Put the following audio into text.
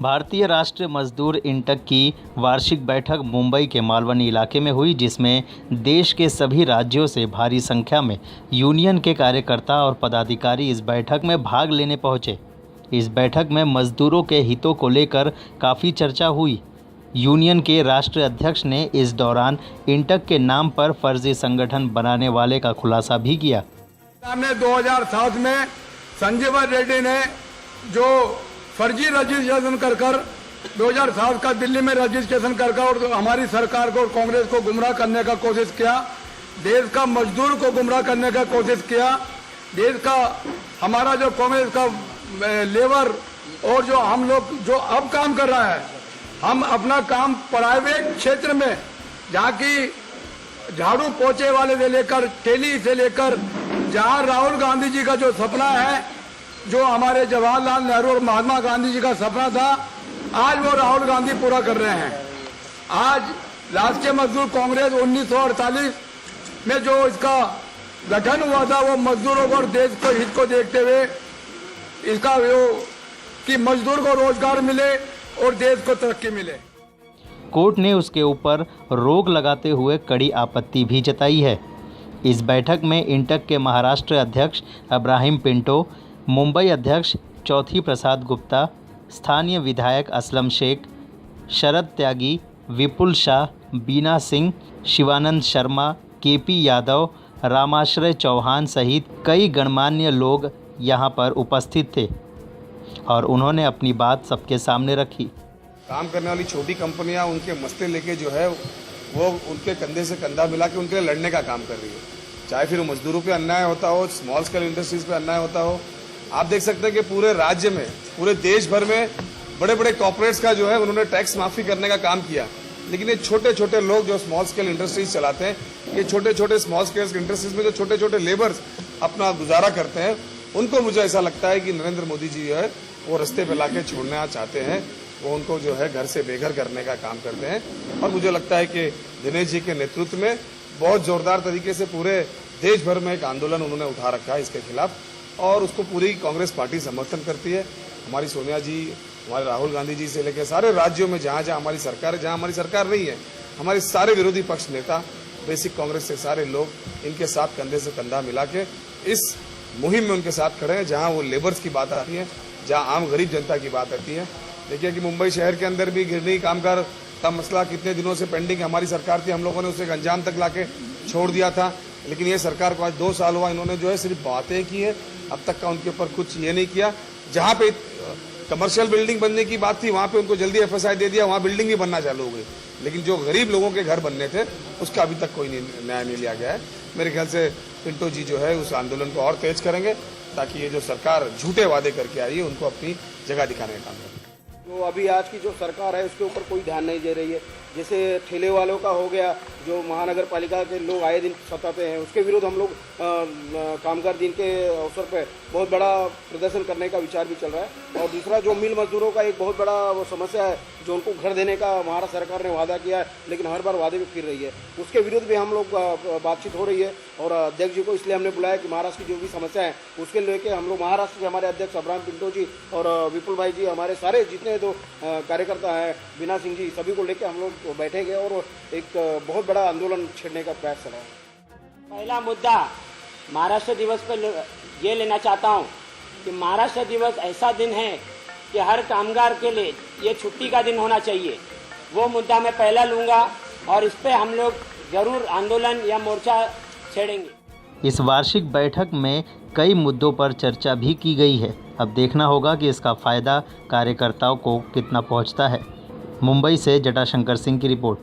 भारतीय राष्ट्रीय मजदूर इंटक की वार्षिक बैठक मुंबई के मालवनी इलाके में हुई, जिसमें देश के सभी राज्यों से भारी संख्या में यूनियन के कार्यकर्ता और पदाधिकारी इस बैठक में भाग लेने पहुंचे। इस बैठक में मजदूरों के हितों को लेकर काफ़ी चर्चा हुई। यूनियन के राष्ट्रीय अध्यक्ष ने इस दौरान इंटक के नाम पर फर्जी संगठन बनाने वाले का खुलासा भी किया। हमने 2007 में संजीव रेड्डी ने जो फर्जी रजिस्ट्रेशन कर 2007 का दिल्ली में रजिस्ट्रेशन कर और हमारी सरकार को और कांग्रेस को गुमराह करने का कोशिश किया, देश का मजदूर को गुमराह करने का कोशिश किया, देश का हमारा जो कांग्रेस का लेबर और जो हम लोग जो अब काम कर रहा है, हम अपना काम प्राइवेट क्षेत्र में जहाँ की झाड़ू पोछे वाले से लेकर ठेली से लेकर जहाँ राहुल गांधी जी का जो सपना है, जो हमारे जवाहरलाल नेहरू और महात्मा गांधी जी का सपना था, आज वो राहुल गांधी पूरा कर रहे हैं। आज राष्ट्रीय मजदूर कांग्रेस 1948 में जो इसका गठन हुआ था, वो मजदूरों को और देश को हित को देखते हुए इसका वो कि मजदूर को रोजगार मिले और देश को तरक्की मिले। कोर्ट ने उसके ऊपर रोक लगाते हुए कड़ी आपत्ति भी जताई है। इस बैठक में इंटक के महाराष्ट्र अध्यक्ष इब्राहिम पिंटो, मुंबई अध्यक्ष चौथी प्रसाद गुप्ता, स्थानीय विधायक असलम शेख, शरद त्यागी, विपुल शाह, बीना सिंह, शिवानंद शर्मा, केपी यादव, रामाश्रय चौहान सहित कई गणमान्य लोग यहां पर उपस्थित थे और उन्होंने अपनी बात सबके सामने रखी। काम करने वाली छोटी कंपनियां उनके मसले लेके जो है वो उनके कंधे से कंधा मिला के उनके लिए लड़ने का काम कर रही है, चाहे फिर मजदूरों पे अन्याय होता हो, स्मॉल स्केल इंडस्ट्रीज पे अन्याय होता हो। आप देख सकते हैं कि पूरे राज्य में, पूरे देश भर में बड़े बड़े कॉर्पोरेट्स का जो है उन्होंने टैक्स माफी करने का काम किया, लेकिन ये छोटे छोटे लोग जो स्मॉल स्केल इंडस्ट्रीज चलाते हैं, ये छोटे छोटे स्मॉल स्केल इंडस्ट्रीज में जो छोटे छोटे लेबर्स अपना गुजारा करते हैं, उनको मुझे ऐसा लगता है कि नरेंद्र मोदी जी जो है वो रास्ते पे लाके छोड़ना चाहते हैं, वो उनको जो है घर से बेघर करने का काम करते हैं। और मुझे लगता है कि दिनेश जी के नेतृत्व में बहुत जोरदार तरीके से पूरे देश भर में एक आंदोलन उन्होंने उठा रखा है इसके खिलाफ, और उसको पूरी कांग्रेस पार्टी समर्थन करती है। हमारी सोनिया जी, हमारे राहुल गांधी जी से लेकर सारे राज्यों में जहां जहां हमारी सरकार है, जहां हमारी सरकार नहीं है, हमारे सारे विरोधी पक्ष नेता, बेसिक कांग्रेस से सारे लोग इनके साथ कंधे से कंधा मिला के इस मुहिम में उनके साथ खड़े हैं। जहां वो लेबर्स की बात आती है, जहां आम गरीब जनता की बात आती है। देखिए कि मुंबई शहर के अंदर भी गिरनी कामगार का मसला कितने दिनों से पेंडिंग, हमारी सरकार थी, हम लोगों ने उसे अंजाम तक लाके छोड़ दिया था, लेकिन ये सरकार को आज 2 साल हुआ, इन्होंने जो है सिर्फ बातें की है, अब तक का उनके ऊपर कुछ ये नहीं किया। जहां पे कमर्शियल बिल्डिंग बनने की बात थी, वहां पे उनको जल्दी FSI दे दिया, वहां बिल्डिंग भी बनना चालू हो गई, लेकिन जो गरीब लोगों के घर बनने थे उसका अभी तक कोई न्याय नहीं लिया गया है। मेरे ख्याल से पिंटो जी जो है उस आंदोलन को और तेज करेंगे, ताकि ये जो सरकार झूठे वादे करके आई है उनको अपनी जगह दिखाने का काम करें। तो अभी आज की जो सरकार है उसके ऊपर कोई ध्यान नहीं दे रही है। जैसे ठेले वालों का हो गया, जो महानगर पालिका के लोग आए दिन सताते हैं, उसके विरुद्ध हम लोग कामगार दिन के अवसर पर बहुत बड़ा प्रदर्शन करने का विचार भी चल रहा है। और दूसरा जो मिल मजदूरों का एक बहुत बड़ा वो समस्या है, जो उनको घर देने का महाराष्ट्र सरकार ने वादा किया है, लेकिन हर बार वादे में फिर रही है, उसके विरुद्ध भी हम लोग बातचीत हो रही है। और अध्यक्ष जी को इसलिए हमने बुलाया कि महाराष्ट्र की जो भी समस्या है उसके लेके हम लोग महाराष्ट्र के हमारे अध्यक्ष इब्राहिम पिंटो जी और विपुल भाई जी, हमारे सारे जितने तो कार्यकर्ता हैं, बीना सिंह जी, सभी को लेके हम लोग बैठेंगे और एक बहुत बड़ा आंदोलन छेड़ने का प्रयास चला है। पहला मुद्दा महाराष्ट्र दिवस पर ये लेना चाहता हूँ कि महाराष्ट्र दिवस ऐसा दिन है कि हर कामगार के लिए ये छुट्टी का दिन होना चाहिए। वो मुद्दा मैं पहला लूँगा और इस पर हम लोग जरूर आंदोलन या मोर्चा छेड़ेंगे। इस वार्षिक बैठक में कई मुद्दों पर चर्चा भी की गई है। अब देखना होगा कि इसका फ़ायदा कार्यकर्ताओं को कितना पहुंचता है। मुंबई से जटाशंकर सिंह की रिपोर्ट।